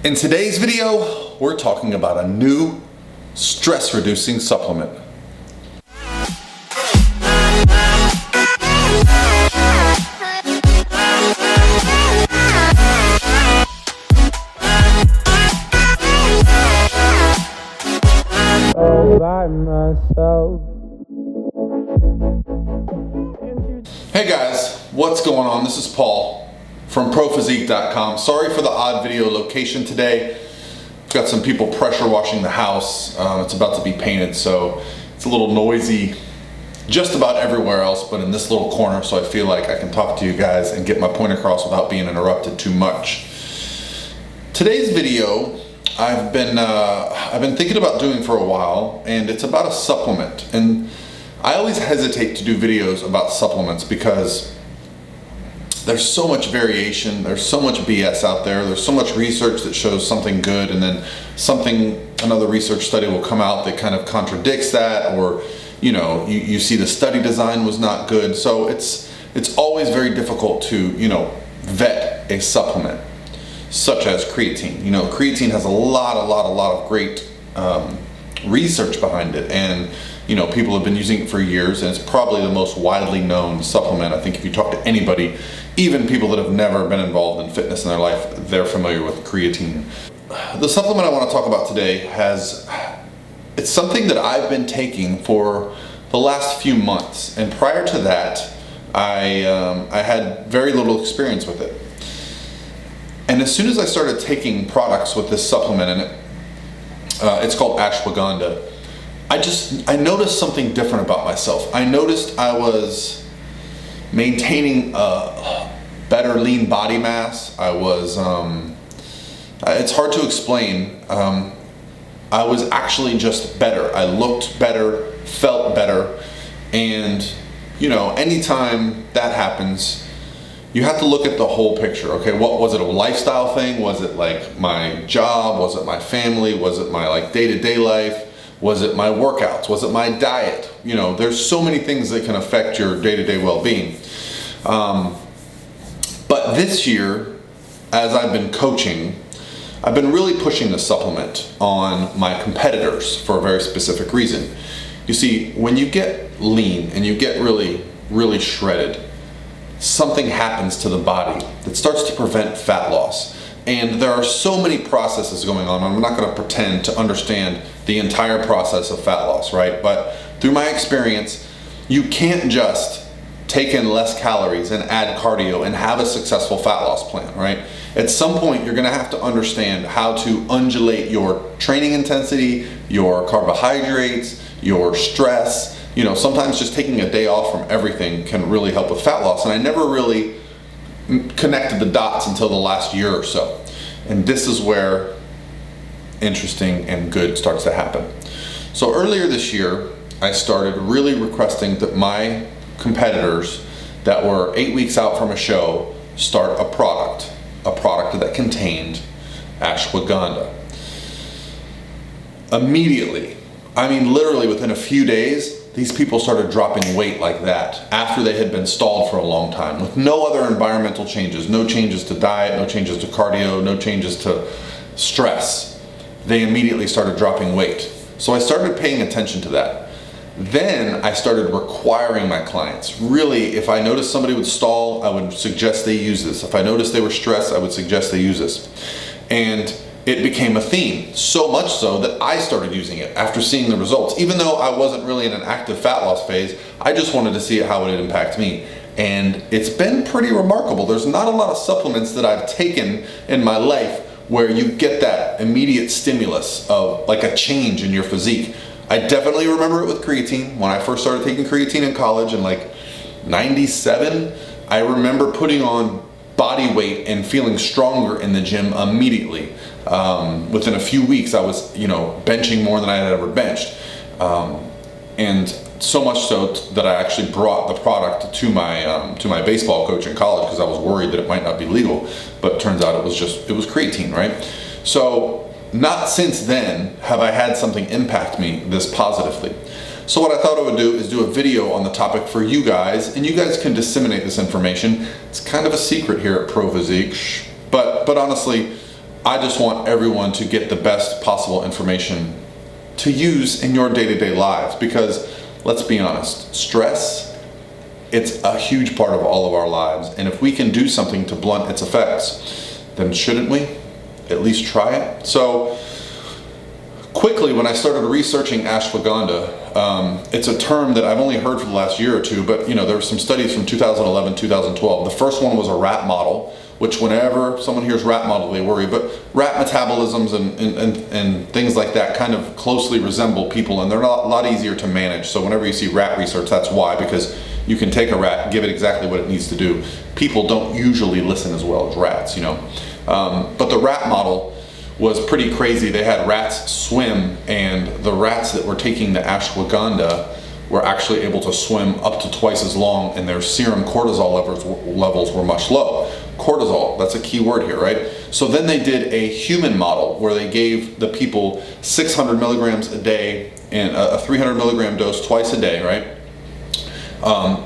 In today's video, we're talking about a new stress-reducing supplement. Hey guys, what's going on? This is Paul from ProPhysique.com. Sorry for the odd video location today. We've got some people pressure washing the house. It's about to be painted, so it's a little noisy just about everywhere else, but in this little corner, so I feel like I can talk to you guys and get my point across without being interrupted too much. Today's video I've been thinking about doing for a while, and it's about a supplement. And I always hesitate to do videos about supplements because there's so much variation, there's so much BS out there, there's so much research that shows something good, and then another research study will come out that kind of contradicts that, or you see the study design was not good. So it's always very difficult to vet a supplement such as creatine. Creatine has a lot of great research behind it, and people have been using it for years, and it's probably the most widely known supplement. I think if you talk to anybody, even people that have never been involved in fitness in their life, they're familiar with creatine. The supplement I want to talk about today it's something that I've been taking for the last few months, and prior to that I had very little experience with it. And as soon as I started taking products with this supplement in it, it's called Ashwagandha, I noticed something different about myself. I noticed I was maintaining a better lean body mass. It's hard to explain. I was actually just better. I looked better, felt better, and anytime that happens, you have to look at the whole picture. Okay, what was it? A lifestyle thing? Was it like my job? Was it my family? Was it my day-to-day life? Was it my workouts? Was it my diet? There's so many things that can affect your day-to-day well-being. But this year, as I've been coaching, I've been really pushing the supplement on my competitors for a very specific reason. You see, when you get lean and you get really, really shredded, something happens to the body that starts to prevent fat loss. And there are so many processes going on. I'm not going to pretend to understand the entire process of fat loss, right? But through my experience, you can't just take in less calories and add cardio and have a successful fat loss plan, right? At some point, you're going to have to understand how to undulate your training intensity, your carbohydrates, your stress. Sometimes just taking a day off from everything can really help with fat loss. And I never really connected the dots until the last year or so. And this is where interesting and good starts to happen. So earlier this year, I started really requesting that my competitors that were 8 weeks out from a show start a product that contained ashwagandha. Immediately, literally within a few days, these people started dropping weight like that after they had been stalled for a long time with no other environmental changes, no changes to diet, no changes to cardio, no changes to stress. They immediately started dropping weight. So I started paying attention to that. Then I started requiring my clients. Really, if I noticed somebody would stall, I would suggest they use this. If I noticed they were stressed, I would suggest they use this. And it became a theme, so much so that I started using it after seeing the results. Even though I wasn't really in an active fat loss phase, I just wanted to see how it would impact me. And it's been pretty remarkable. There's not a lot of supplements that I've taken in my life where you get that immediate stimulus of like a change in your physique. I definitely remember it with creatine. When I first started taking creatine in college in '97, I remember putting on body weight and feeling stronger in the gym immediately. Within a few weeks, I was, benching more than I had ever benched. And so much so that I actually brought the product to my baseball coach in college because I was worried that it might not be legal. But it turns out it was creatine, right? So not since then have I had something impact me this positively. So what I thought I would do is do a video on the topic for you guys, and you guys can disseminate this information. It's kind of a secret here at ProPhysique, but honestly, I just want everyone to get the best possible information to use in your day-to-day lives, because let's be honest, stress, it's a huge part of all of our lives, and if we can do something to blunt its effects, then shouldn't we at least try it? So quickly, when I started researching ashwagandha, it's a term that I've only heard for the last year or two, but there were some studies from 2011, 2012. The first one was a rat model, which whenever someone hears rat model, they worry, but rat metabolisms and things like that kind of closely resemble people, and they're a lot easier to manage. So whenever you see rat research, that's why, because you can take a rat, give it exactly what it needs to do. People don't usually listen as well as rats, but the rat model was pretty crazy. They had rats swim, and the rats that were taking the ashwagandha were actually able to swim up to twice as long, and their serum cortisol levels were much low. Cortisol, that's a key word here, right? So then they did a human model where they gave the people 600 milligrams a day and a 300 milligram dose twice a day, right?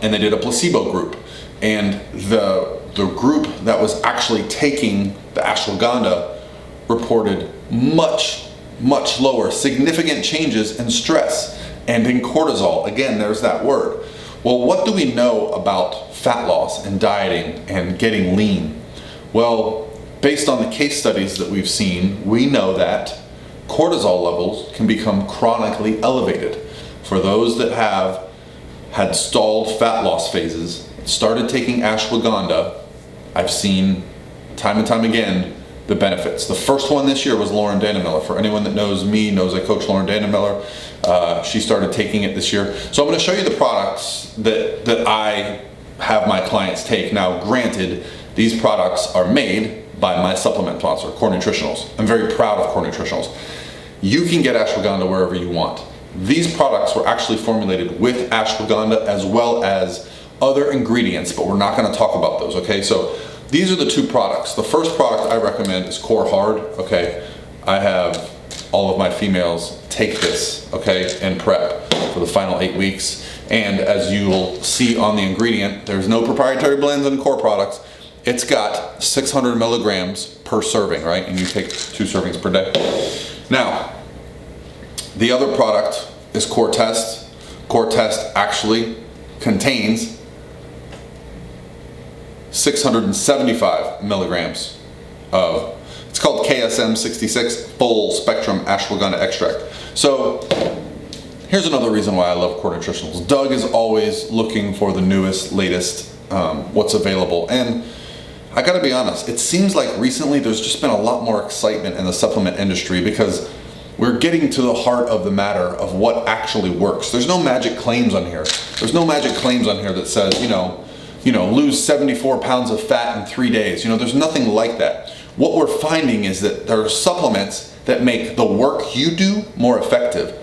And they did a placebo group. And the group that was actually taking the ashwagandha reported much lower, significant changes in stress and in cortisol. Again, there's that word. Well, what do we know about fat loss and dieting and getting lean? Well, based on the case studies that we've seen, we know that cortisol levels can become chronically elevated. For those that have had stalled fat loss phases, started taking ashwagandha, I've seen time and time again the benefits. The first one this year was Lauren Dannemiller. For anyone that knows me, knows I coach Lauren Dannemiller. She started taking it this year. So I'm going to show you the products that I have my clients take. Now, granted, these products are made by my supplement sponsor, Core Nutritionals. I'm very proud of Core Nutritionals. You can get ashwagandha wherever you want. These products were actually formulated with ashwagandha as well as other ingredients, but we're not going to talk about those, okay? So these are the two products. The first product I recommend is Core Hard, okay? I have all of my females take this, okay, and prep for the final 8 weeks. And as you'll see on the ingredient, there's no proprietary blends in Core products. It's got 600 milligrams per serving, right? And you take 2 servings per day. Now, the other product is Core Test. Core Test actually contains 675 milligrams of, it's called KSM-66 full spectrum ashwagandha extract. So here's another reason why I love Core Nutritionals. Doug is always looking for the newest, latest, what's available. And I gotta be honest, it seems like recently there's just been a lot more excitement in the supplement industry because we're getting to the heart of the matter of what actually works. There's no magic claims on here. There's no magic claims on here that says, lose 74 pounds of fat in 3 days. There's nothing like that. What we're finding is that there are supplements that make the work you do more effective.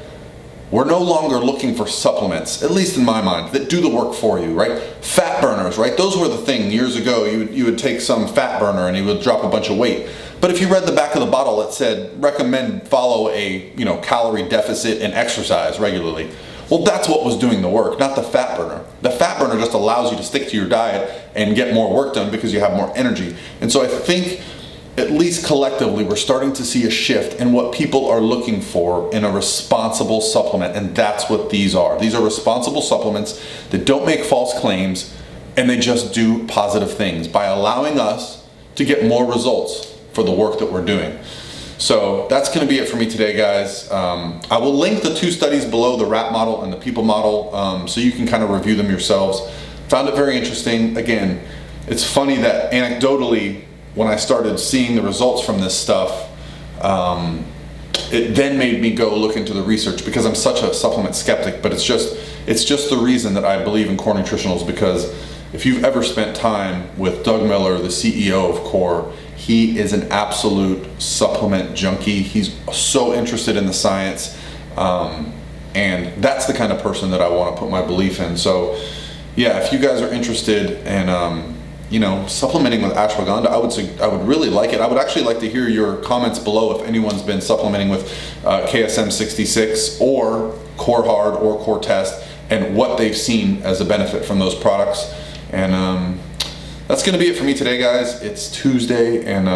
We're no longer looking for supplements, at least in my mind, that do the work for you, right? Fat burners, right? Those were the thing years ago. You would take some fat burner and you would drop a bunch of weight. But if you read the back of the bottle, it said, recommend follow a calorie deficit and exercise regularly. Well, that's what was doing the work, not the fat burner. The fat burner just allows you to stick to your diet and get more work done because you have more energy. And so I think, at least collectively, we're starting to see a shift in what people are looking for in a responsible supplement, and that's what these are. These are responsible supplements that don't make false claims, and they just do positive things by allowing us to get more results for the work that we're doing. So that's going to be it for me today, guys. I will link the 2 studies below, the rat model and the people model, so you can kind of review them yourselves. Found it very interesting. Again, it's funny that anecdotally, when I started seeing the results from this stuff, it then made me go look into the research because I'm such a supplement skeptic, but it's just the reason that I believe in Core Nutritionals, because if you've ever spent time with Doug Miller, the CEO of Core, he is an absolute supplement junkie. He's so interested in the science, and that's the kind of person that I want to put my belief in. So yeah, if you guys are interested in supplementing with ashwagandha, I would really like it. I would actually like to hear your comments below if anyone's been supplementing with KSM-66 or Core Hard or Core Test and what they've seen as a benefit from those products. And that's going to be it for me today, guys. It's Tuesday, and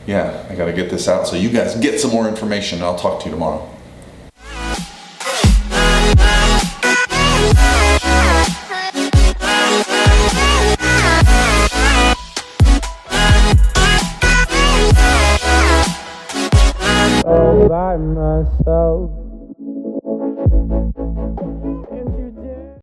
yeah, I gotta get this out so you guys get some more information. I'll talk to you tomorrow. All by myself.